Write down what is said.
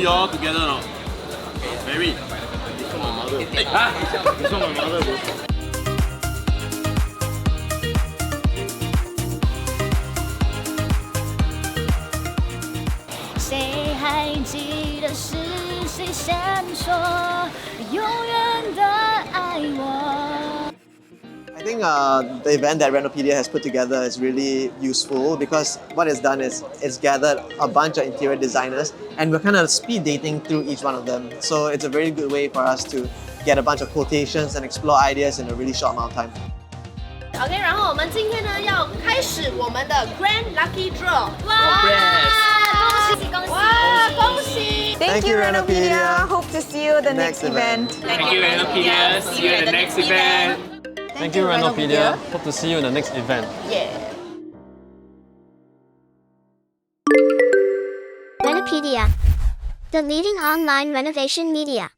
you all together now. Mary, this one my mother. Hey, this one my mother.谁还记得是谁先说永远的爱我？ I think the event that Renopedia has put together is really useful because what it's done is it's gathered a bunch of interior designers and we're kind of speed dating through each one of them. So it's a very good way for us to get a bunch of quotations and explore ideas in a really short amount of time. OK， 然后我们今天呢要开始我们的 Grand Lucky Draw。哇！恭喜恭喜！哇，恭喜 Thank you, Renopedia. Hope to see you the next event. Thank you, Renopedia. See you at the next event. Thank you, Renopedia. Hope to see you in the next event. Yeah. Renopedia, the leading online renovation media.